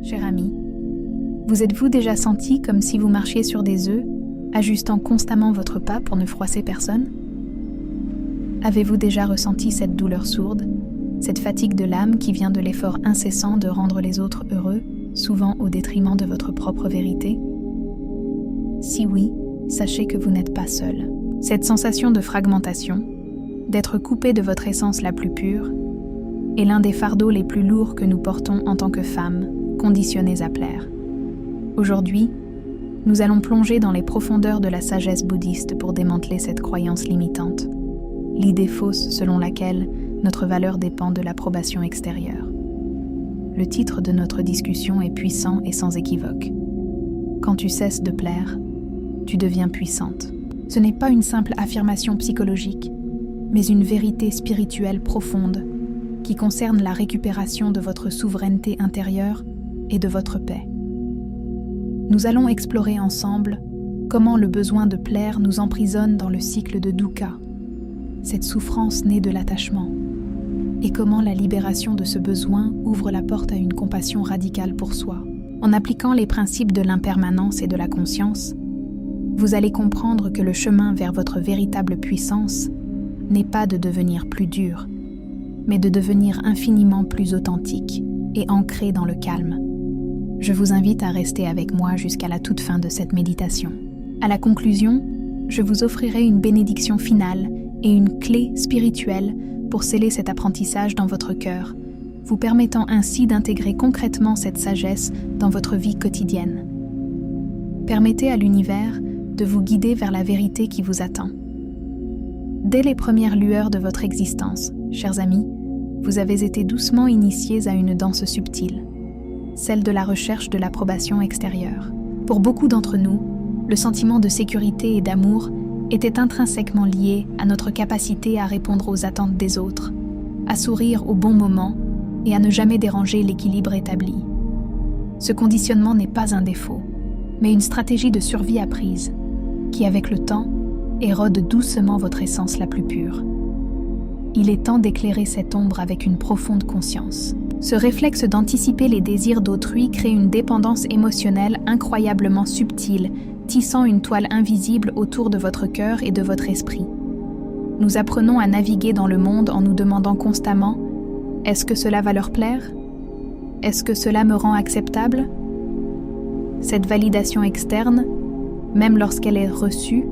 Cher ami, vous êtes-vous déjà senti comme si vous marchiez sur des œufs, ajustant constamment votre pas pour ne froisser personne? Avez-vous déjà ressenti cette douleur sourde, cette fatigue de l'âme qui vient de l'effort incessant de rendre les autres heureux, souvent au détriment de votre propre vérité? Si oui, sachez que vous n'êtes pas seul. Cette sensation de fragmentation, d'être coupé de votre essence la plus pure, est l'un des fardeaux les plus lourds que nous portons en tant que femmes, conditionnées à plaire. Aujourd'hui, nous allons plonger dans les profondeurs de la sagesse bouddhiste pour démanteler cette croyance limitante, l'idée fausse selon laquelle notre valeur dépend de l'approbation extérieure. Le titre de notre discussion est puissant et sans équivoque. Quand tu cesses de plaire, tu deviens puissante. Ce n'est pas une simple affirmation psychologique, mais une vérité spirituelle profonde qui concerne la récupération de votre souveraineté intérieure et de votre paix. Nous allons explorer ensemble comment le besoin de plaire nous emprisonne dans le cycle de dukkha, cette souffrance née de l'attachement, et comment la libération de ce besoin ouvre la porte à une compassion radicale pour soi. En appliquant les principes de l'impermanence et de la conscience, vous allez comprendre que le chemin vers votre véritable puissance n'est pas de devenir plus dur, mais de devenir infiniment plus authentique et ancré dans le calme. Je vous invite à rester avec moi jusqu'à la toute fin de cette méditation. À la conclusion, je vous offrirai une bénédiction finale et une clé spirituelle pour sceller cet apprentissage dans votre cœur, vous permettant ainsi d'intégrer concrètement cette sagesse dans votre vie quotidienne. Permettez à l'univers de vous guider vers la vérité qui vous attend. Dès les premières lueurs de votre existence, chers amis, vous avez été doucement initiés à une danse subtile, celle de la recherche de l'approbation extérieure. Pour beaucoup d'entre nous, le sentiment de sécurité et d'amour était intrinsèquement lié à notre capacité à répondre aux attentes des autres, à sourire au bon moment et à ne jamais déranger l'équilibre établi. Ce conditionnement n'est pas un défaut, mais une stratégie de survie apprise, qui avec le temps érode doucement votre essence la plus pure. Il est temps d'éclairer cette ombre avec une profonde conscience. Ce réflexe d'anticiper les désirs d'autrui crée une dépendance émotionnelle incroyablement subtile, tissant une toile invisible autour de votre cœur et de votre esprit. Nous apprenons à naviguer dans le monde en nous demandant constamment « Est-ce que cela va leur plaire? Est-ce que cela me rend acceptable ?» Cette validation externe, même lorsqu'elle est reçue,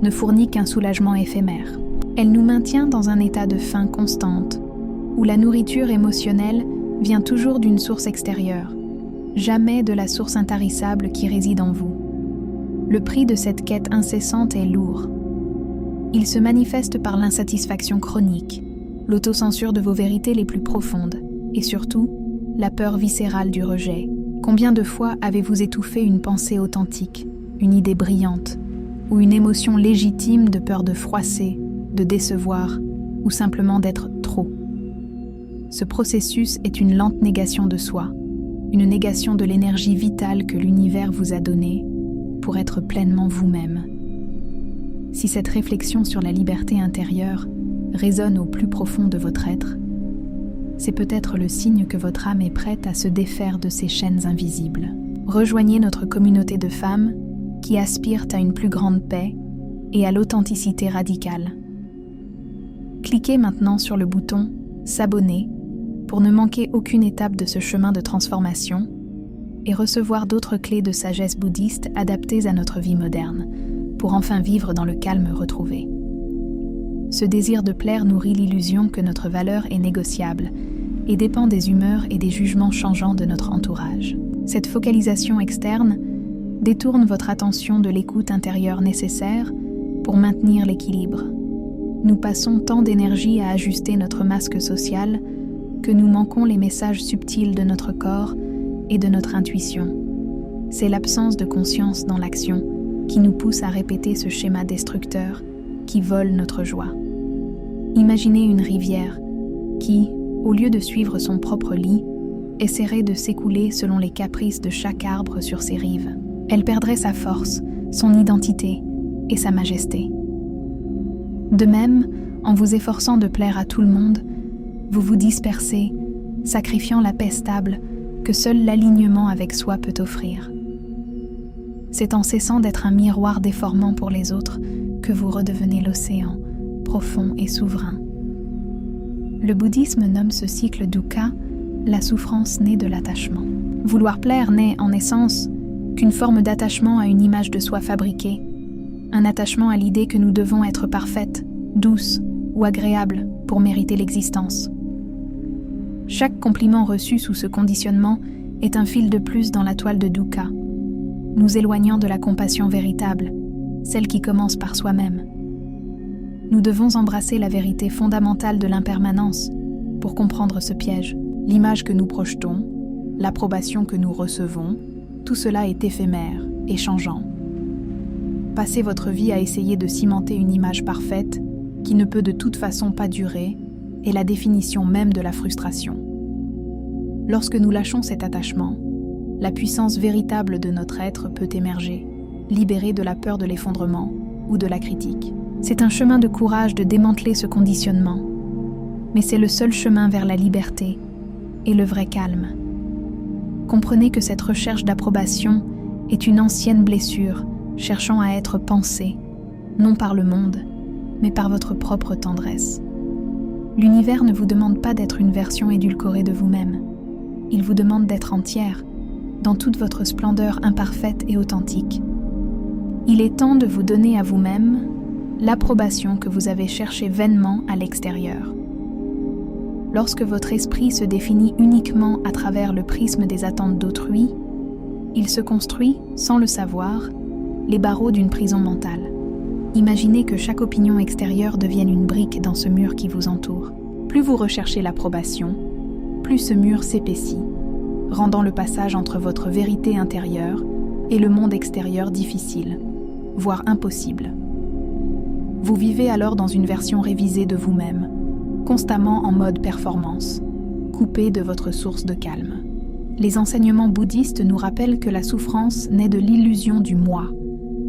ne fournit qu'un soulagement éphémère. Elle nous maintient dans un état de faim constante, où la nourriture émotionnelle vient toujours d'une source extérieure, jamais de la source intarissable qui réside en vous. Le prix de cette quête incessante est lourd. Il se manifeste par l'insatisfaction chronique, l'autocensure de vos vérités les plus profondes, et surtout, la peur viscérale du rejet. Combien de fois avez-vous étouffé une pensée authentique, une idée brillante, ou une émotion légitime de peur de froisser, de décevoir, ou simplement d'être trop? Ce processus est une lente négation de soi, une négation de l'énergie vitale que l'univers vous a donnée pour être pleinement vous-même. Si cette réflexion sur la liberté intérieure résonne au plus profond de votre être, c'est peut-être le signe que votre âme est prête à se défaire de ces chaînes invisibles. Rejoignez notre communauté de femmes qui aspirent à une plus grande paix et à l'authenticité radicale. Cliquez maintenant sur le bouton « S'abonner » pour ne manquer aucune étape de ce chemin de transformation et recevoir d'autres clés de sagesse bouddhiste adaptées à notre vie moderne, pour enfin vivre dans le calme retrouvé. Ce désir de plaire nourrit l'illusion que notre valeur est négociable et dépend des humeurs et des jugements changeants de notre entourage. Cette focalisation externe détourne votre attention de l'écoute intérieure nécessaire pour maintenir l'équilibre. Nous passons tant d'énergie à ajuster notre masque social que nous manquons les messages subtils de notre corps et de notre intuition. C'est l'absence de conscience dans l'action qui nous pousse à répéter ce schéma destructeur qui vole notre joie. Imaginez une rivière qui, au lieu de suivre son propre lit, essaierait de s'écouler selon les caprices de chaque arbre sur ses rives. Elle perdrait sa force, son identité et sa majesté. De même, en vous efforçant de plaire à tout le monde, vous vous dispersez, sacrifiant la paix stable que seul l'alignement avec soi peut offrir. C'est en cessant d'être un miroir déformant pour les autres que vous redevenez l'océan, profond et souverain. Le bouddhisme nomme ce cycle dukkha la souffrance née de l'attachement. Vouloir plaire n'est, en essence, qu'une forme d'attachement à une image de soi fabriquée, un attachement à l'idée que nous devons être parfaites, douces ou agréables pour mériter l'existence. Chaque compliment reçu sous ce conditionnement est un fil de plus dans la toile de dukkha, nous éloignant de la compassion véritable, celle qui commence par soi-même. Nous devons embrasser la vérité fondamentale de l'impermanence pour comprendre ce piège. L'image que nous projetons, l'approbation que nous recevons, tout cela est éphémère et changeant. Passez votre vie à essayer de cimenter une image parfaite qui ne peut de toute façon pas durer est la définition même de la frustration. Lorsque nous lâchons cet attachement, la puissance véritable de notre être peut émerger, libérée de la peur de l'effondrement ou de la critique. C'est un chemin de courage de démanteler ce conditionnement, mais c'est le seul chemin vers la liberté et le vrai calme. Comprenez que cette recherche d'approbation est une ancienne blessure cherchant à être pensée, non par le monde, mais par votre propre tendresse. L'univers ne vous demande pas d'être une version édulcorée de vous-même. Il vous demande d'être entière, dans toute votre splendeur imparfaite et authentique. Il est temps de vous donner à vous-même l'approbation que vous avez cherchée vainement à l'extérieur. Lorsque votre esprit se définit uniquement à travers le prisme des attentes d'autrui, il se construit, sans le savoir, les barreaux d'une prison mentale. Imaginez que chaque opinion extérieure devienne une brique dans ce mur qui vous entoure. Plus vous recherchez l'approbation, plus ce mur s'épaissit, rendant le passage entre votre vérité intérieure et le monde extérieur difficile, voire impossible. Vous vivez alors dans une version révisée de vous-même, constamment en mode performance, coupé de votre source de calme. Les enseignements bouddhistes nous rappellent que la souffrance naît de l'illusion du moi,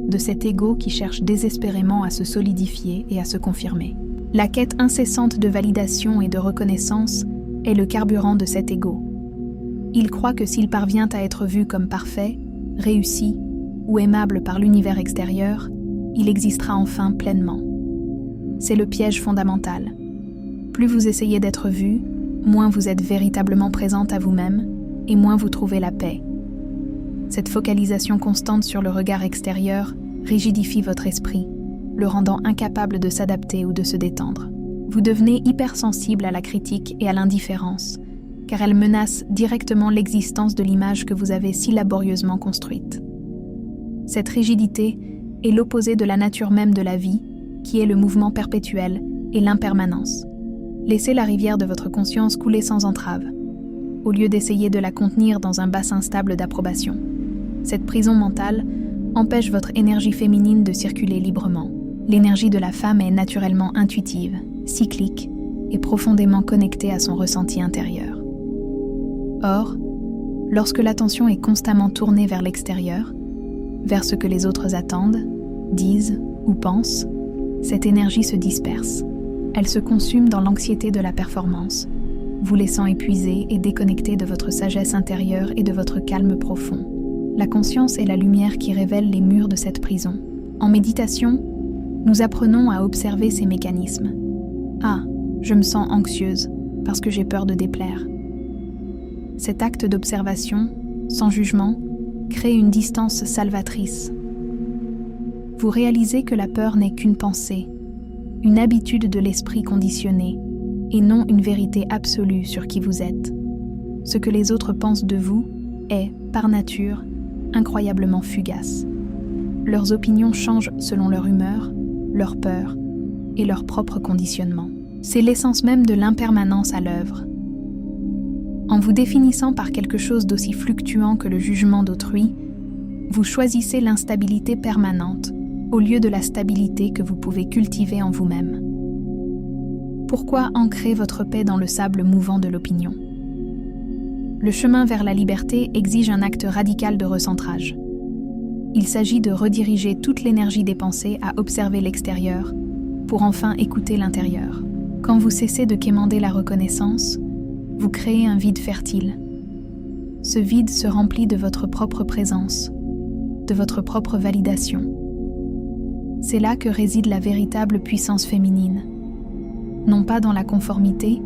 de cet ego qui cherche désespérément à se solidifier et à se confirmer. La quête incessante de validation et de reconnaissance est le carburant de cet ego. Il croit que s'il parvient à être vu comme parfait, réussi ou aimable par l'univers extérieur, il existera enfin pleinement. C'est le piège fondamental. Plus vous essayez d'être vu, moins vous êtes véritablement présente à vous-même et moins vous trouvez la paix. Cette focalisation constante sur le regard extérieur rigidifie votre esprit, le rendant incapable de s'adapter ou de se détendre. Vous devenez hypersensible à la critique et à l'indifférence, car elle menace directement l'existence de l'image que vous avez si laborieusement construite. Cette rigidité est l'opposé de la nature même de la vie, qui est le mouvement perpétuel et l'impermanence. Laissez la rivière de votre conscience couler sans entrave, au lieu d'essayer de la contenir dans un bassin stable d'approbation. Cette prison mentale empêche votre énergie féminine de circuler librement. L'énergie de la femme est naturellement intuitive, cyclique et profondément connectée à son ressenti intérieur. Or, lorsque l'attention est constamment tournée vers l'extérieur, vers ce que les autres attendent, disent ou pensent, cette énergie se disperse. Elle se consume dans l'anxiété de la performance, vous laissant épuisé et déconnecté de votre sagesse intérieure et de votre calme profond. La conscience est la lumière qui révèle les murs de cette prison. En méditation, nous apprenons à observer ces mécanismes. Ah, je me sens anxieuse parce que j'ai peur de déplaire. Cet acte d'observation, sans jugement, crée une distance salvatrice. Vous réalisez que la peur n'est qu'une pensée, une habitude de l'esprit conditionné, et non une vérité absolue sur qui vous êtes. Ce que les autres pensent de vous est, par nature, incroyablement fugace. Leurs opinions changent selon leur humeur, leur peur et leur propre conditionnement. C'est l'essence même de l'impermanence à l'œuvre. En vous définissant par quelque chose d'aussi fluctuant que le jugement d'autrui, vous choisissez l'instabilité permanente au lieu de la stabilité que vous pouvez cultiver en vous-même. Pourquoi ancrer votre paix dans le sable mouvant de l'opinion ? Le chemin vers la liberté exige un acte radical de recentrage. Il s'agit de rediriger toute l'énergie dépensée à observer l'extérieur pour enfin écouter l'intérieur. Quand vous cessez de quémander la reconnaissance, vous créez un vide fertile. ce vide se remplit de votre propre présence, de votre propre validation. C'est là que réside la véritable puissance féminine, non pas dans la conformité,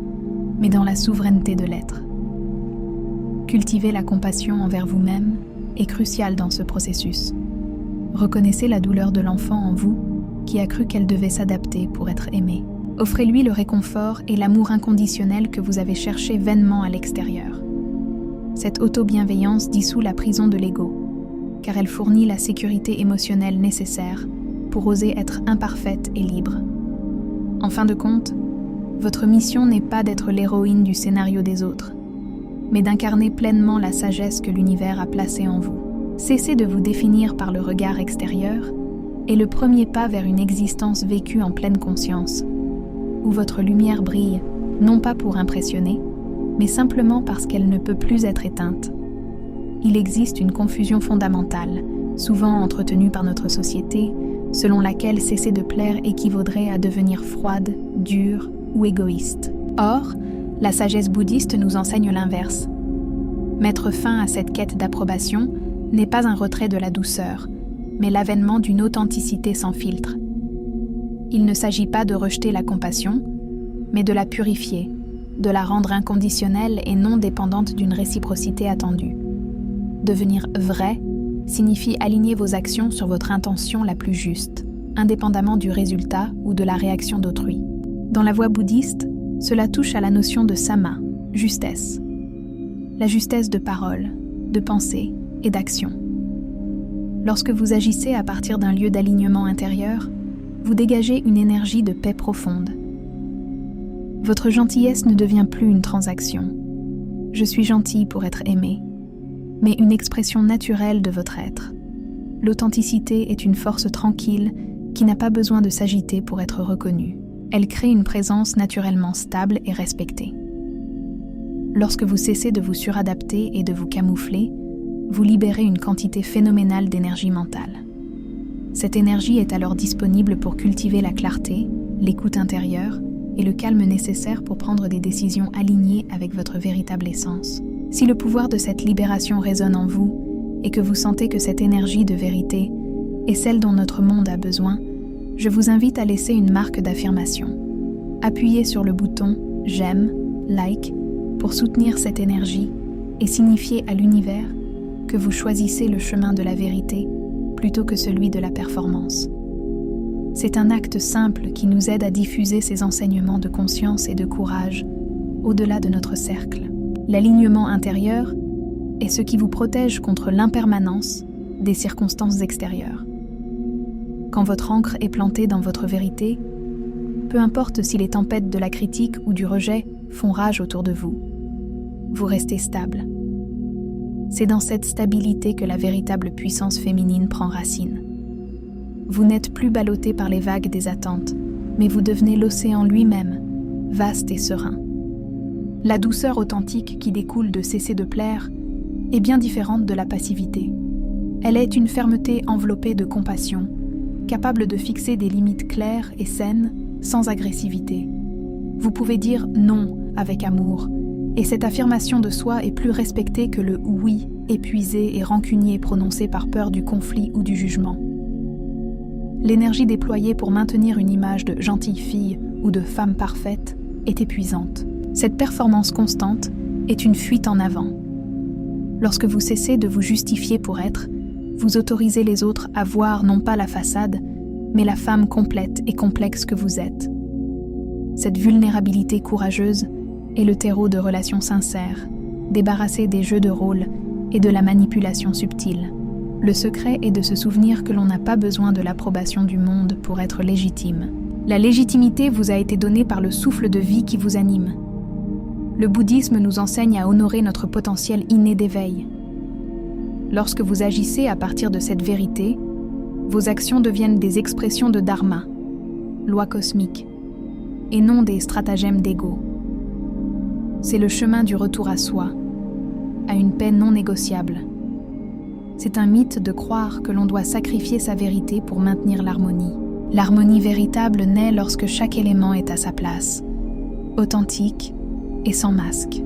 mais dans la souveraineté de l'être. Cultiver la compassion envers vous-même est crucial dans ce processus. Reconnaissez la douleur de l'enfant en vous qui a cru qu'elle devait s'adapter pour être aimée. Offrez-lui le réconfort et l'amour inconditionnel que vous avez cherché vainement à l'extérieur. Cette auto-bienveillance dissout la prison de l'ego, car elle fournit la sécurité émotionnelle nécessaire pour oser être imparfaite et libre. En fin de compte, votre mission n'est pas d'être l'héroïne du scénario des autres, mais d'incarner pleinement la sagesse que l'univers a placée en vous. Cessez de vous définir par le regard extérieur est le premier pas vers une existence vécue en pleine conscience, où votre lumière brille, non pas pour impressionner, mais simplement parce qu'elle ne peut plus être éteinte. Il existe une confusion fondamentale, souvent entretenue par notre société, selon laquelle cesser de plaire équivaudrait à devenir froide, dure ou égoïste. Or, la sagesse bouddhiste nous enseigne l'inverse. Mettre fin à cette quête d'approbation n'est pas un retrait de la douceur, mais l'avènement d'une authenticité sans filtre. Il ne s'agit pas de rejeter la compassion, mais de la purifier, de la rendre inconditionnelle et non dépendante d'une réciprocité attendue. Devenir vrai signifie aligner vos actions sur votre intention la plus juste, indépendamment du résultat ou de la réaction d'autrui. Dans la voie bouddhiste, cela touche à la notion de samma, justesse. La justesse de parole, de pensée et d'action. Lorsque vous agissez à partir d'un lieu d'alignement intérieur, vous dégagez une énergie de paix profonde. Votre gentillesse ne devient plus une transaction. Je suis gentil pour être aimé, mais une expression naturelle de votre être. L'authenticité est une force tranquille qui n'a pas besoin de s'agiter pour être reconnue. Elle crée une présence naturellement stable et respectée. Lorsque vous cessez de vous suradapter et de vous camoufler, vous libérez une quantité phénoménale d'énergie mentale. Cette énergie est alors disponible pour cultiver la clarté, l'écoute intérieure et le calme nécessaire pour prendre des décisions alignées avec votre véritable essence. Si le pouvoir de cette libération résonne en vous et que vous sentez que cette énergie de vérité est celle dont notre monde a besoin, je vous invite à laisser une marque d'affirmation. Appuyez sur le bouton « J'aime »,« Like » pour soutenir cette énergie et signifier à l'univers que vous choisissez le chemin de la vérité plutôt que celui de la performance. C'est un acte simple qui nous aide à diffuser ces enseignements de conscience et de courage au-delà de notre cercle. L'alignement intérieur est ce qui vous protège contre l'impermanence des circonstances extérieures. Quand votre ancre est plantée dans votre vérité, peu importe si les tempêtes de la critique ou du rejet font rage autour de vous, vous restez stable. C'est dans cette stabilité que la véritable puissance féminine prend racine. Vous n'êtes plus ballotté par les vagues des attentes, mais vous devenez l'océan lui-même, vaste et serein. La douceur authentique qui découle de cesser de plaire est bien différente de la passivité. Elle est une fermeté enveloppée de compassion, capable de fixer des limites claires et saines, sans agressivité. Vous pouvez dire non avec amour, et cette affirmation de soi est plus respectée que le oui épuisé et rancunier prononcé par peur du conflit ou du jugement. L'énergie déployée pour maintenir une image de gentille fille ou de femme parfaite est épuisante. Cette performance constante est une fuite en avant. Lorsque vous cessez de vous justifier pour être, vous autorisez les autres à voir non pas la façade, mais la femme complète et complexe que vous êtes. Cette vulnérabilité courageuse est le terreau de relations sincères, débarrassées des jeux de rôle et de la manipulation subtile. Le secret est de se souvenir que l'on n'a pas besoin de l'approbation du monde pour être légitime. La légitimité vous a été donnée par le souffle de vie qui vous anime. Le bouddhisme nous enseigne à honorer notre potentiel inné d'éveil. Lorsque vous agissez à partir de cette vérité, vos actions deviennent des expressions de dharma, loi cosmique, et non des stratagèmes d'ego. C'est le chemin du retour à soi, à une paix non négociable. C'est un mythe de croire que l'on doit sacrifier sa vérité pour maintenir l'harmonie. L'harmonie véritable naît lorsque chaque élément est à sa place, authentique et sans masque.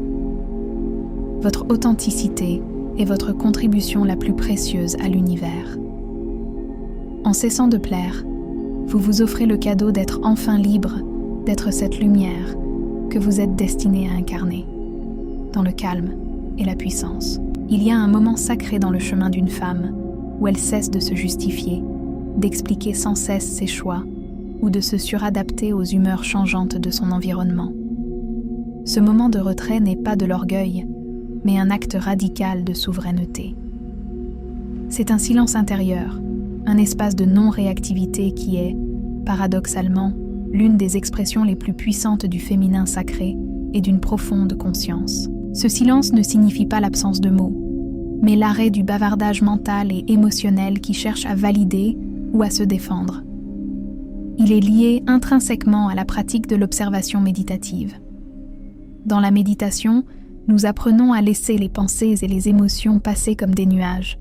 Votre authenticité est votre contribution la plus précieuse à l'univers. En cessant de plaire, vous vous offrez le cadeau d'être enfin libre, d'être cette lumière que vous êtes destiné à incarner, dans le calme et la puissance. Il y a un moment sacré dans le chemin d'une femme où elle cesse de se justifier, d'expliquer sans cesse ses choix ou de se suradapter aux humeurs changeantes de son environnement. Ce moment de retrait n'est pas de l'orgueil, mais un acte radical de souveraineté. C'est un silence intérieur, un espace de non-réactivité qui est, paradoxalement, l'une des expressions les plus puissantes du féminin sacré et d'une profonde conscience. Ce silence ne signifie pas l'absence de mots, mais l'arrêt du bavardage mental et émotionnel qui cherche à valider ou à se défendre. Il est lié intrinsèquement à la pratique de l'observation méditative. Dans la méditation, nous apprenons à laisser les pensées et les émotions passer comme des nuages,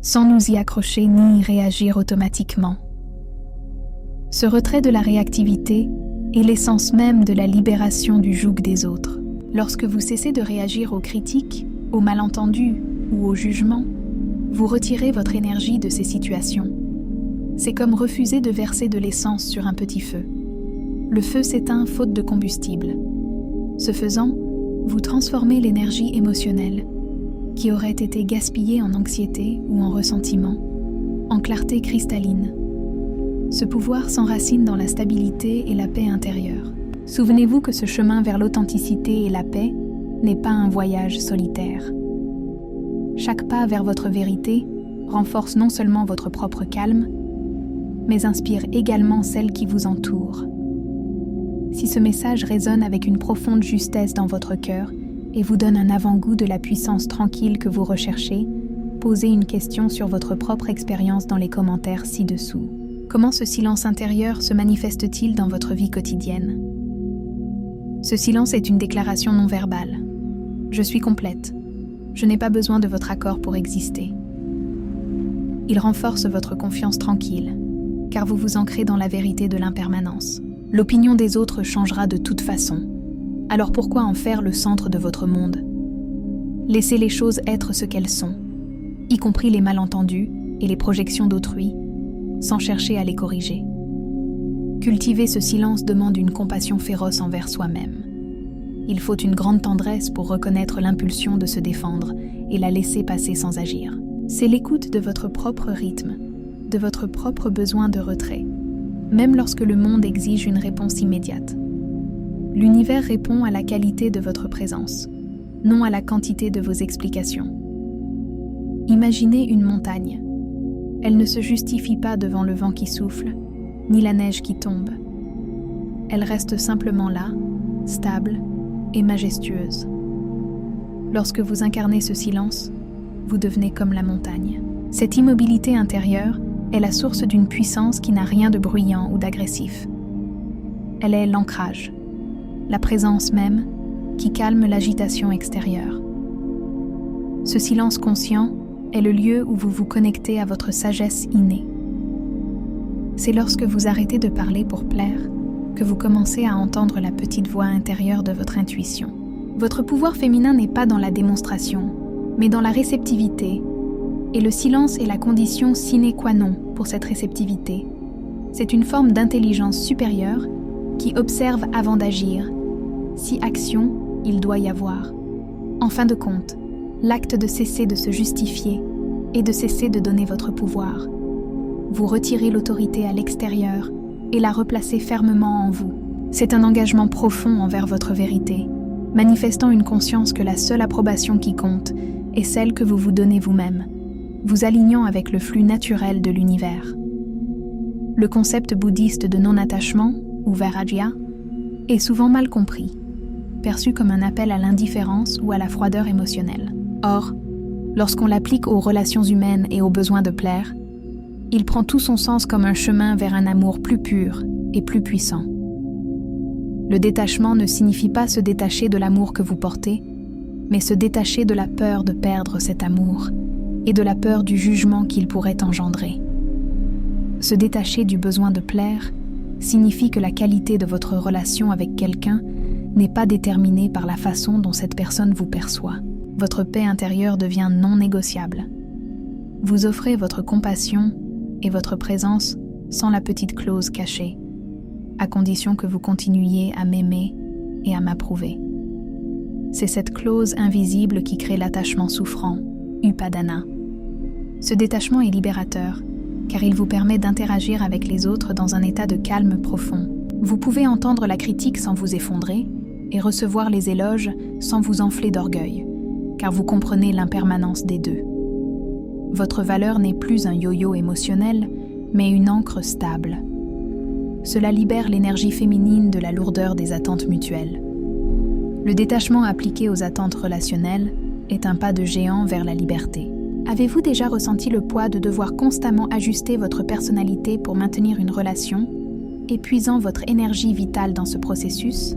sans nous y accrocher ni y réagir automatiquement. Ce retrait de la réactivité est l'essence même de la libération du joug des autres. Lorsque vous cessez de réagir aux critiques, aux malentendus ou aux jugements, vous retirez votre énergie de ces situations. C'est comme refuser de verser de l'essence sur un petit feu. Le feu s'éteint faute de combustible. Ce faisant, vous transformez l'énergie émotionnelle, qui aurait été gaspillée en anxiété ou en ressentiment, en clarté cristalline. Ce pouvoir s'enracine dans la stabilité et la paix intérieure. Souvenez-vous que ce chemin vers l'authenticité et la paix n'est pas un voyage solitaire. Chaque pas vers votre vérité renforce non seulement votre propre calme, mais inspire également celle qui vous entoure. Si ce message résonne avec une profonde justesse dans votre cœur et vous donne un avant-goût de la puissance tranquille que vous recherchez, posez une question sur votre propre expérience dans les commentaires ci-dessous. Comment ce silence intérieur se manifeste-t-il dans votre vie quotidienne ? Ce silence est une déclaration non verbale. Je suis complète. Je n'ai pas besoin de votre accord pour exister. Il renforce votre confiance tranquille, car vous vous ancrez dans la vérité de l'impermanence. L'opinion des autres changera de toute façon. Alors pourquoi en faire le centre de votre monde ? Laissez les choses être ce qu'elles sont, y compris les malentendus et les projections d'autrui, sans chercher à les corriger. Cultiver ce silence demande une compassion féroce envers soi-même. Il faut une grande tendresse pour reconnaître l'impulsion de se défendre et la laisser passer sans agir. C'est l'écoute de votre propre rythme, de votre propre besoin de retrait, même lorsque le monde exige une réponse immédiate. L'univers répond à la qualité de votre présence, non à la quantité de vos explications. Imaginez une montagne. Elle ne se justifie pas devant le vent qui souffle, ni la neige qui tombe. Elle reste simplement là, stable et majestueuse. Lorsque vous incarnez ce silence, vous devenez comme la montagne. Cette immobilité intérieure est la source d'une puissance qui n'a rien de bruyant ou d'agressif. Elle est l'ancrage, la présence même qui calme l'agitation extérieure. Ce silence conscient est le lieu où vous vous connectez à votre sagesse innée. C'est lorsque vous arrêtez de parler pour plaire que vous commencez à entendre la petite voix intérieure de votre intuition. Votre pouvoir féminin n'est pas dans la démonstration, mais dans la réceptivité, et le silence est la condition sine qua non pour cette réceptivité. C'est une forme d'intelligence supérieure qui observe avant d'agir, si action il doit y avoir. En fin de compte, l'acte de cesser de se justifier et de cesser de donner votre pouvoir. Vous retirez l'autorité à l'extérieur et la replacez fermement en vous. C'est un engagement profond envers votre vérité, manifestant une conscience que la seule approbation qui compte est celle que vous vous donnez vous-même, vous alignant avec le flux naturel de l'univers. Le concept bouddhiste de non-attachement, ou vairagya, est souvent mal compris, perçu comme un appel à l'indifférence ou à la froideur émotionnelle. Or, lorsqu'on l'applique aux relations humaines et au besoin de plaire, il prend tout son sens comme un chemin vers un amour plus pur et plus puissant. Le détachement ne signifie pas se détacher de l'amour que vous portez, mais se détacher de la peur de perdre cet amour et de la peur du jugement qu'il pourrait engendrer. Se détacher du besoin de plaire signifie que la qualité de votre relation avec quelqu'un n'est pas déterminée par la façon dont cette personne vous perçoit. votre paix intérieure devient non négociable. Vous offrez votre compassion et votre présence sans la petite clause cachée, à condition que vous continuiez à m'aimer et à m'approuver. C'est cette clause invisible qui crée l'attachement souffrant, upadana. Ce détachement est libérateur, car il vous permet d'interagir avec les autres dans un état de calme profond. Vous pouvez entendre la critique sans vous effondrer et recevoir les éloges sans vous enfler d'orgueil, car vous comprenez l'impermanence des deux. Votre valeur n'est plus un yo-yo émotionnel, mais une ancre stable. Cela libère l'énergie féminine de la lourdeur des attentes mutuelles. Le détachement appliqué aux attentes relationnelles est un pas de géant vers la liberté. Avez-vous déjà ressenti le poids de devoir constamment ajuster votre personnalité pour maintenir une relation, épuisant votre énergie vitale dans ce processus?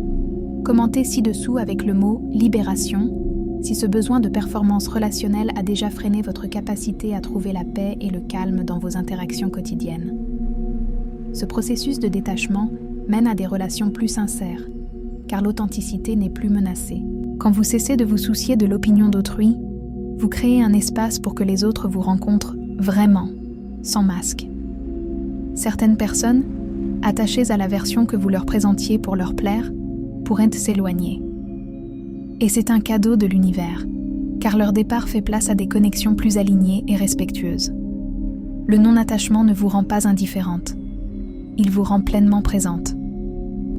Commentez ci-dessous avec le mot « libération » si ce besoin de performance relationnelle a déjà freiné votre capacité à trouver la paix et le calme dans vos interactions quotidiennes. Ce processus de détachement mène à des relations plus sincères, car l'authenticité n'est plus menacée. Quand vous cessez de vous soucier de l'opinion d'autrui, vous créez un espace pour que les autres vous rencontrent vraiment, sans masque. Certaines personnes, attachées à la version que vous leur présentiez pour leur plaire, pourraient s'éloigner. Et c'est un cadeau de l'univers, car leur départ fait place à des connexions plus alignées et respectueuses. Le non-attachement ne vous rend pas indifférente, il vous rend pleinement présente.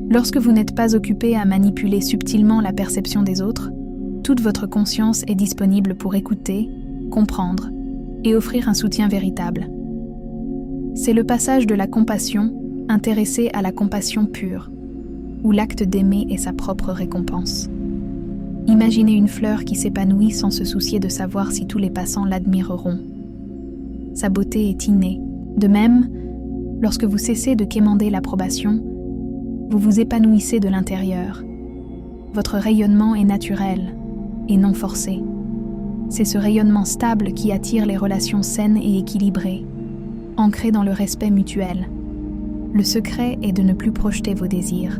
Lorsque vous n'êtes pas occupé à manipuler subtilement la perception des autres, toute votre conscience est disponible pour écouter, comprendre et offrir un soutien véritable. C'est le passage de la compassion intéressée à la compassion pure, où l'acte d'aimer est sa propre récompense. Imaginez une fleur qui s'épanouit sans se soucier de savoir si tous les passants l'admireront. Sa beauté est innée. De même, lorsque vous cessez de quémander l'approbation, vous vous épanouissez de l'intérieur. Votre rayonnement est naturel et non forcé. C'est ce rayonnement stable qui attire les relations saines et équilibrées, ancrées dans le respect mutuel. Le secret est de ne plus projeter vos désirs,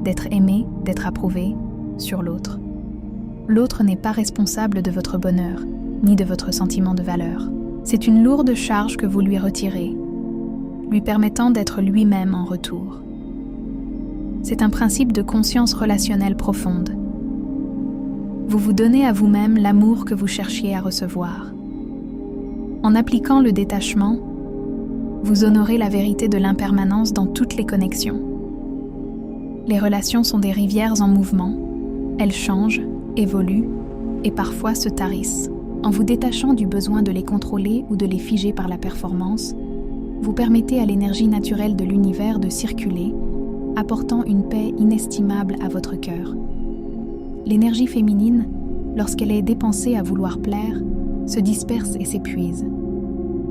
d'être aimé, d'être approuvé, sur l'autre. L'autre n'est pas responsable de votre bonheur, ni de votre sentiment de valeur. C'est une lourde charge que vous lui retirez, lui permettant d'être lui-même en retour. C'est un principe de conscience relationnelle profonde. Vous vous donnez à vous-même l'amour que vous cherchiez à recevoir. En appliquant le détachement, vous honorez la vérité de l'impermanence dans toutes les connexions. Les relations sont des rivières en mouvement. Elles changent, évoluent et parfois se tarissent. En vous détachant du besoin de les contrôler ou de les figer par la performance, vous permettez à l'énergie naturelle de l'univers de circuler, apportant une paix inestimable à votre cœur. L'énergie féminine, lorsqu'elle est dépensée à vouloir plaire, se disperse et s'épuise.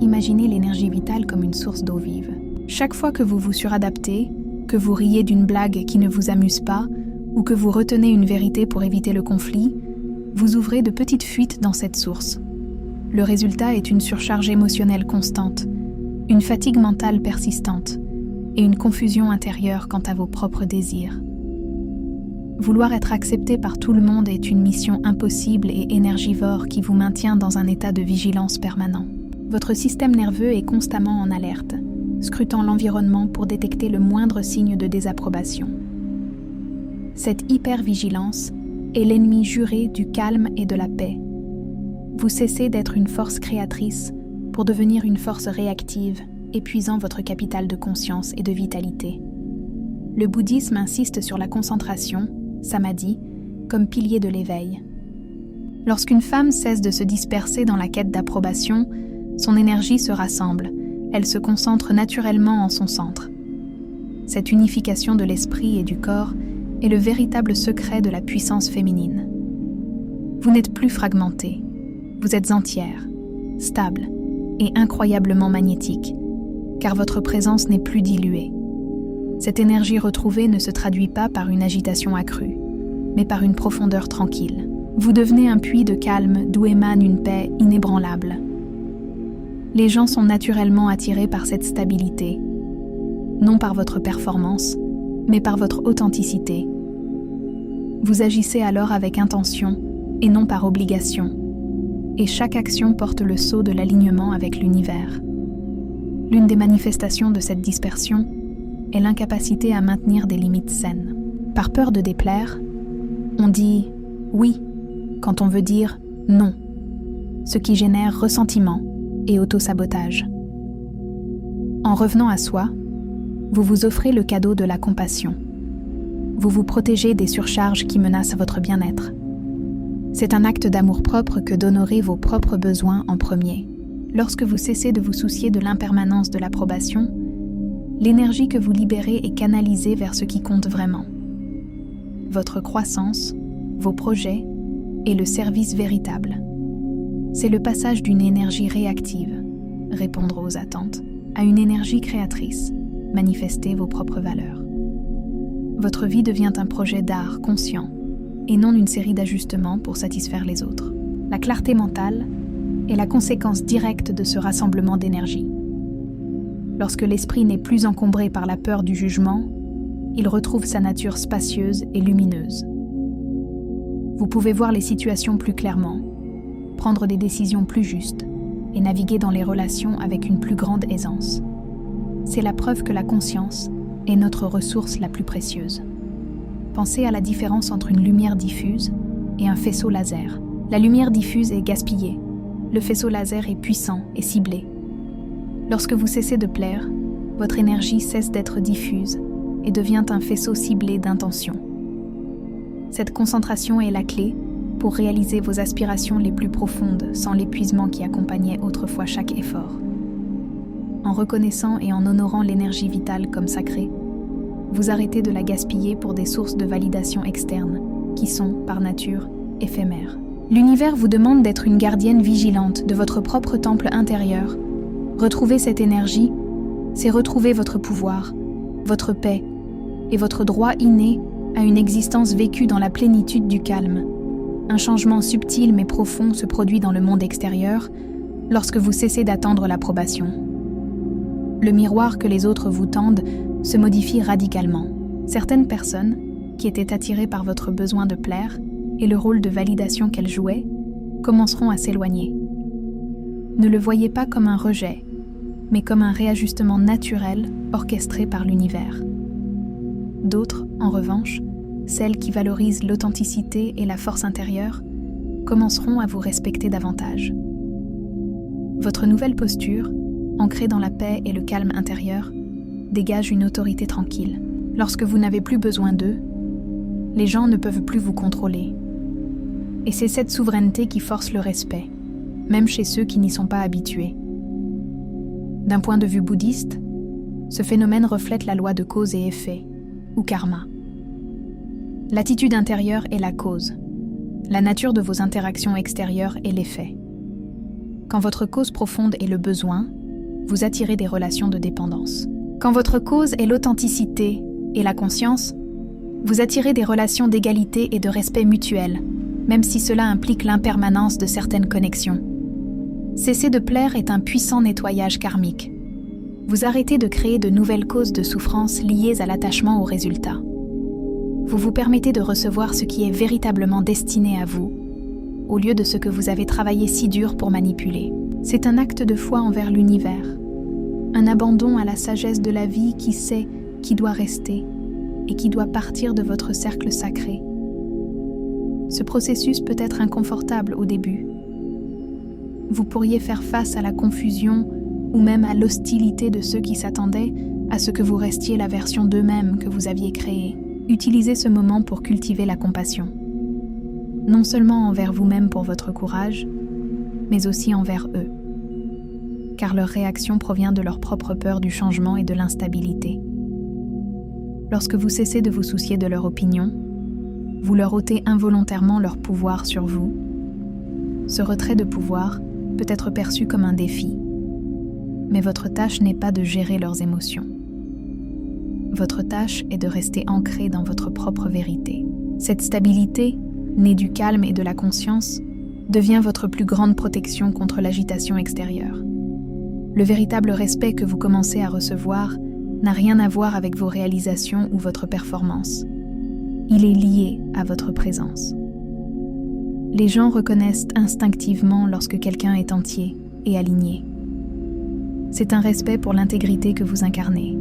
Imaginez l'énergie vitale comme une source d'eau vive. Chaque fois que vous vous suradaptez, que vous riez d'une blague qui ne vous amuse pas, ou que vous retenez une vérité pour éviter le conflit, vous ouvrez de petites fuites dans cette source. Le résultat est une surcharge émotionnelle constante, une fatigue mentale persistante et une confusion intérieure quant à vos propres désirs. Vouloir être accepté par tout le monde est une mission impossible et énergivore qui vous maintient dans un état de vigilance permanent. Votre système nerveux est constamment en alerte, scrutant l'environnement pour détecter le moindre signe de désapprobation. Cette hypervigilance est l'ennemi juré du calme et de la paix. Vous cessez d'être une force créatrice pour devenir une force réactive, épuisant votre capital de conscience et de vitalité. Le bouddhisme insiste sur la concentration, samadhi, comme pilier de l'éveil. Lorsqu'une femme cesse de se disperser dans la quête d'approbation, son énergie se rassemble, elle se concentre naturellement en son centre. Cette unification de l'esprit et du corps est le véritable secret de la puissance féminine. Vous n'êtes plus fragmentée, vous êtes entière, stable et incroyablement magnétique, car votre présence n'est plus diluée. Cette énergie retrouvée ne se traduit pas par une agitation accrue, mais par une profondeur tranquille. Vous devenez un puits de calme d'où émane une paix inébranlable. Les gens sont naturellement attirés par cette stabilité, non par votre performance, mais par votre authenticité. Vous agissez alors avec intention et non par obligation, et chaque action porte le sceau de l'alignement avec l'univers. L'une des manifestations de cette dispersion est l'incapacité à maintenir des limites saines. Par peur de déplaire, on dit « oui » quand on veut dire « non », ce qui génère ressentiment et autosabotage. En revenant à soi, vous vous offrez le cadeau de la compassion. Vous vous protégez des surcharges qui menacent votre bien-être. C'est un acte d'amour-propre que d'honorer vos propres besoins en premier. Lorsque vous cessez de vous soucier de l'impermanence de l'approbation, l'énergie que vous libérez est canalisée vers ce qui compte vraiment. Votre croissance, vos projets et le service véritable. C'est le passage d'une énergie réactive, répondre aux attentes, à une énergie créatrice, manifester vos propres valeurs. Votre vie devient un projet d'art conscient et non une série d'ajustements pour satisfaire les autres. La clarté mentale est la conséquence directe de ce rassemblement d'énergie. Lorsque l'esprit n'est plus encombré par la peur du jugement, il retrouve sa nature spacieuse et lumineuse. Vous pouvez voir les situations plus clairement, prendre des décisions plus justes et naviguer dans les relations avec une plus grande aisance. C'est la preuve que la conscience est notre ressource la plus précieuse. Pensez à la différence entre une lumière diffuse et un faisceau laser. La lumière diffuse est gaspillée. Le faisceau laser est puissant et ciblé. Lorsque vous cessez de plaire, votre énergie cesse d'être diffuse et devient un faisceau ciblé d'intention. Cette concentration est la clé pour réaliser vos aspirations les plus profondes sans l'épuisement qui accompagnait autrefois chaque effort. En reconnaissant et en honorant l'énergie vitale comme sacrée, vous arrêtez de la gaspiller pour des sources de validation externes qui sont, par nature, éphémères. L'univers vous demande d'être une gardienne vigilante de votre propre temple intérieur. Retrouver cette énergie, c'est retrouver votre pouvoir, votre paix et votre droit inné à une existence vécue dans la plénitude du calme. Un changement subtil mais profond se produit dans le monde extérieur lorsque vous cessez d'attendre l'approbation. Le miroir que les autres vous tendent se modifie radicalement. Certaines personnes, qui étaient attirées par votre besoin de plaire et le rôle de validation qu'elles jouaient, commenceront à s'éloigner. Ne le voyez pas comme un rejet, mais comme un réajustement naturel orchestré par l'univers. D'autres, en revanche, celles qui valorisent l'authenticité et la force intérieure, commenceront à vous respecter davantage. Votre nouvelle posture, ancrée dans la paix et le calme intérieur, dégage une autorité tranquille. Lorsque vous n'avez plus besoin d'eux, les gens ne peuvent plus vous contrôler. Et c'est cette souveraineté qui force le respect, même chez ceux qui n'y sont pas habitués. D'un point de vue bouddhiste, ce phénomène reflète la loi de cause et effet, ou karma. L'attitude intérieure est la cause. La nature de vos interactions extérieures est l'effet. Quand votre cause profonde est le besoin, vous attirez des relations de dépendance. Quand votre cause est l'authenticité et la conscience, vous attirez des relations d'égalité et de respect mutuel, même si cela implique l'impermanence de certaines connexions. Cesser de plaire est un puissant nettoyage karmique. Vous arrêtez de créer de nouvelles causes de souffrance liées à l'attachement au résultat. Vous vous permettez de recevoir ce qui est véritablement destiné à vous, au lieu de ce que vous avez travaillé si dur pour manipuler. C'est un acte de foi envers l'univers, un abandon à la sagesse de la vie qui sait qui doit rester et qui doit partir de votre cercle sacré. Ce processus peut être inconfortable au début. Vous pourriez faire face à la confusion ou même à l'hostilité de ceux qui s'attendaient à ce que vous restiez la version d'eux-mêmes que vous aviez créée. Utilisez ce moment pour cultiver la compassion. Non seulement envers vous-même pour votre courage, mais aussi envers eux. Car leur réaction provient de leur propre peur du changement et de l'instabilité. Lorsque vous cessez de vous soucier de leur opinion, vous leur ôtez involontairement leur pouvoir sur vous. Ce retrait de pouvoir peut être perçu comme un défi. Mais votre tâche n'est pas de gérer leurs émotions. Votre tâche est de rester ancré dans votre propre vérité. Cette stabilité, née du calme et de la conscience, devient votre plus grande protection contre l'agitation extérieure. Le véritable respect que vous commencez à recevoir n'a rien à voir avec vos réalisations ou votre performance. Il est lié à votre présence. Les gens reconnaissent instinctivement lorsque quelqu'un est entier et aligné. C'est un respect pour l'intégrité que vous incarnez.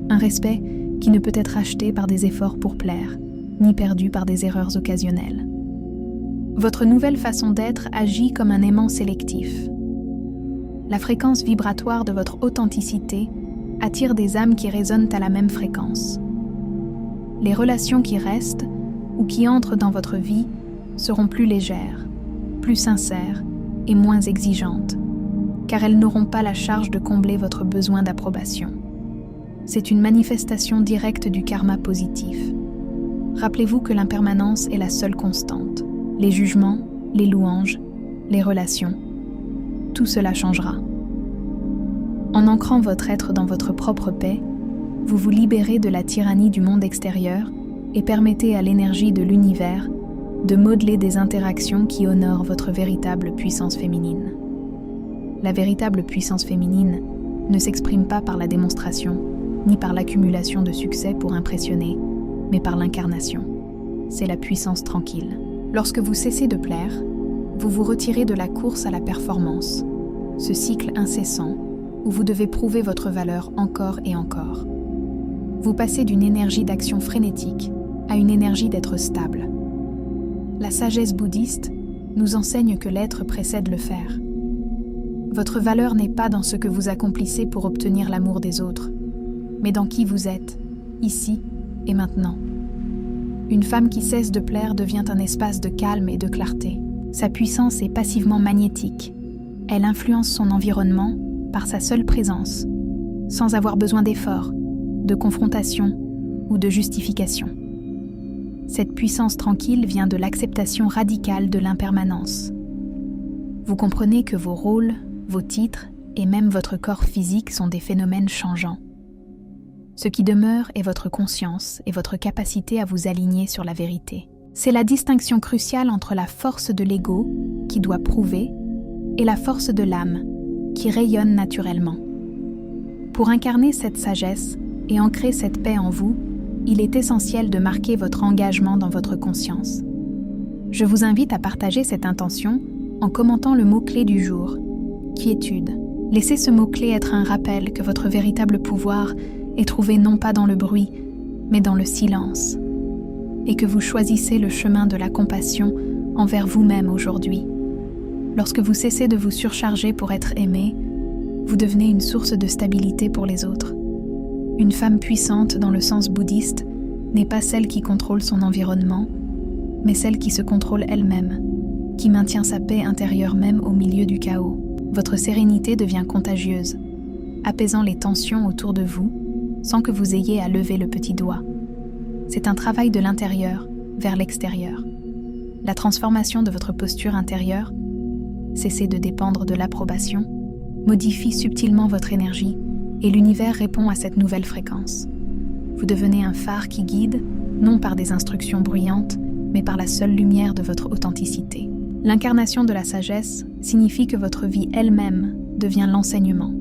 Un respect qui ne peut être acheté par des efforts pour plaire, ni perdu par des erreurs occasionnelles. Votre nouvelle façon d'être agit comme un aimant sélectif. La fréquence vibratoire de votre authenticité attire des âmes qui résonnent à la même fréquence. Les relations qui restent ou qui entrent dans votre vie seront plus légères, plus sincères et moins exigeantes, car elles n'auront pas la charge de combler votre besoin d'approbation. C'est une manifestation directe du karma positif. Rappelez-vous que l'impermanence est la seule constante. Les jugements, les louanges, les relations, tout cela changera. En ancrant votre être dans votre propre paix, vous vous libérez de la tyrannie du monde extérieur et permettez à l'énergie de l'univers de modeler des interactions qui honorent votre véritable puissance féminine. La véritable puissance féminine ne s'exprime pas par la démonstration, ni par l'accumulation de succès pour impressionner, mais par l'incarnation. C'est la puissance tranquille. Lorsque vous cessez de plaire, vous vous retirez de la course à la performance, ce cycle incessant où vous devez prouver votre valeur encore et encore. Vous passez d'une énergie d'action frénétique à une énergie d'être stable. La sagesse bouddhiste nous enseigne que l'être précède le faire. Votre valeur n'est pas dans ce que vous accomplissez pour obtenir l'amour des autres, mais dans qui vous êtes, ici et maintenant. Une femme qui cesse de plaire devient un espace de calme et de clarté. Sa puissance est passivement magnétique. Elle influence son environnement par sa seule présence, sans avoir besoin d'efforts, de confrontation ou de justification. Cette puissance tranquille vient de l'acceptation radicale de l'impermanence. Vous comprenez que vos rôles, vos titres et même votre corps physique sont des phénomènes changeants. Ce qui demeure est votre conscience et votre capacité à vous aligner sur la vérité. C'est la distinction cruciale entre la force de l'ego, qui doit prouver, et la force de l'âme, qui rayonne naturellement. Pour incarner cette sagesse et ancrer cette paix en vous, il est essentiel de marquer votre engagement dans votre conscience. Je vous invite à partager cette intention en commentant le mot-clé du jour, quiétude. Laissez ce mot-clé être un rappel que votre véritable pouvoir est trouvé non pas dans le bruit, mais dans le silence, et que vous choisissez le chemin de la compassion envers vous-même aujourd'hui. Lorsque vous cessez de vous surcharger pour être aimé, vous devenez une source de stabilité pour les autres. Une femme puissante dans le sens bouddhiste n'est pas celle qui contrôle son environnement, mais celle qui se contrôle elle-même, qui maintient sa paix intérieure même au milieu du chaos. Votre sérénité devient contagieuse, apaisant les tensions autour de vous, sans que vous ayez à lever le petit doigt. C'est un travail de l'intérieur vers l'extérieur. La transformation de votre posture intérieure, cessez de dépendre de l'approbation, modifie subtilement votre énergie et l'univers répond à cette nouvelle fréquence. Vous devenez un phare qui guide, non par des instructions bruyantes, mais par la seule lumière de votre authenticité. L'incarnation de la sagesse signifie que votre vie elle-même devient l'enseignement.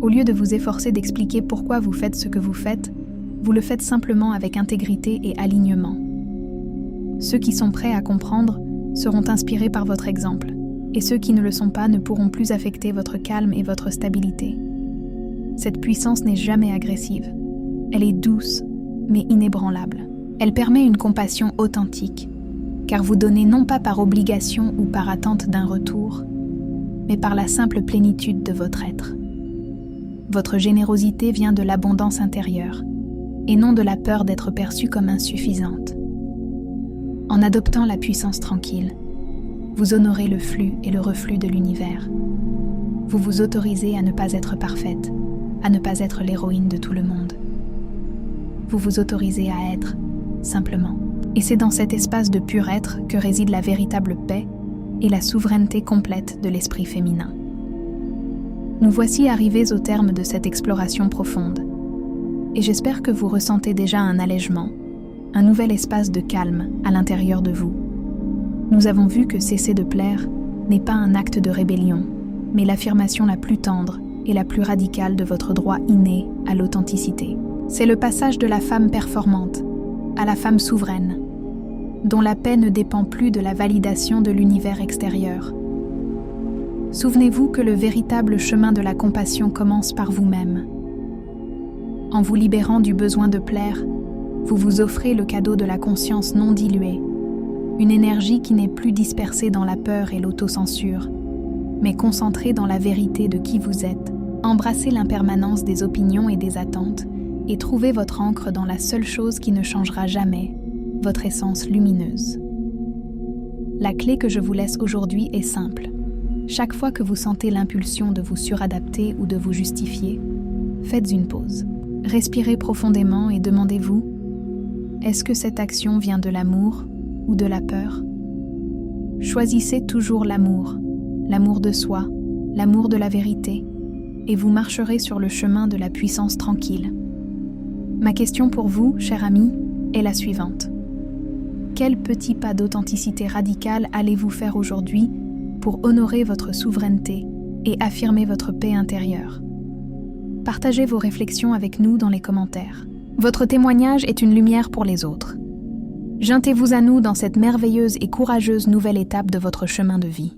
Au lieu de vous efforcer d'expliquer pourquoi vous faites ce que vous le faites simplement avec intégrité et alignement. Ceux qui sont prêts à comprendre seront inspirés par votre exemple, et ceux qui ne le sont pas ne pourront plus affecter votre calme et votre stabilité. Cette puissance n'est jamais agressive. Elle est douce, mais inébranlable. Elle permet une compassion authentique, car vous donnez non pas par obligation ou par attente d'un retour, mais par la simple plénitude de votre être. Votre générosité vient de l'abondance intérieure, et non de la peur d'être perçue comme insuffisante. En adoptant la puissance tranquille, vous honorez le flux et le reflux de l'univers. Vous vous autorisez à ne pas être parfaite, à ne pas être l'héroïne de tout le monde. Vous vous autorisez à être, simplement. Et c'est dans cet espace de pur être que réside la véritable paix et la souveraineté complète de l'esprit féminin. Nous voici arrivés au terme de cette exploration profonde, et j'espère que vous ressentez déjà un allègement, un nouvel espace de calme à l'intérieur de vous. Nous avons vu que cesser de plaire n'est pas un acte de rébellion, mais l'affirmation la plus tendre et la plus radicale de votre droit inné à l'authenticité. C'est le passage de la femme performante à la femme souveraine. dont la paix ne dépend plus de la validation de l'univers extérieur. Souvenez-vous que le véritable chemin de la compassion commence par vous-même. En vous libérant du besoin de plaire, vous vous offrez le cadeau de la conscience non diluée, une énergie qui n'est plus dispersée dans la peur et l'autocensure, mais concentrée dans la vérité de qui vous êtes. Embrassez l'impermanence des opinions et des attentes et trouvez votre ancre dans la seule chose qui ne changera jamais, votre essence lumineuse. La clé que je vous laisse aujourd'hui est simple. Chaque fois que vous sentez l'impulsion de vous suradapter ou de vous justifier, faites une pause. Respirez profondément et demandez-vous, est-ce que cette action vient de l'amour ou de la peur? Choisissez toujours l'amour de soi, l'amour de la vérité, et vous marcherez sur le chemin de la puissance tranquille. Ma question pour vous, cher ami, est la suivante. Quel petit pas d'authenticité radicale allez-vous faire aujourd'hui pour honorer votre souveraineté et affirmer votre paix intérieure? Partagez vos réflexions avec nous dans les commentaires. Votre témoignage est une lumière pour les autres. Jointez-vous à nous dans cette merveilleuse et courageuse nouvelle étape de votre chemin de vie.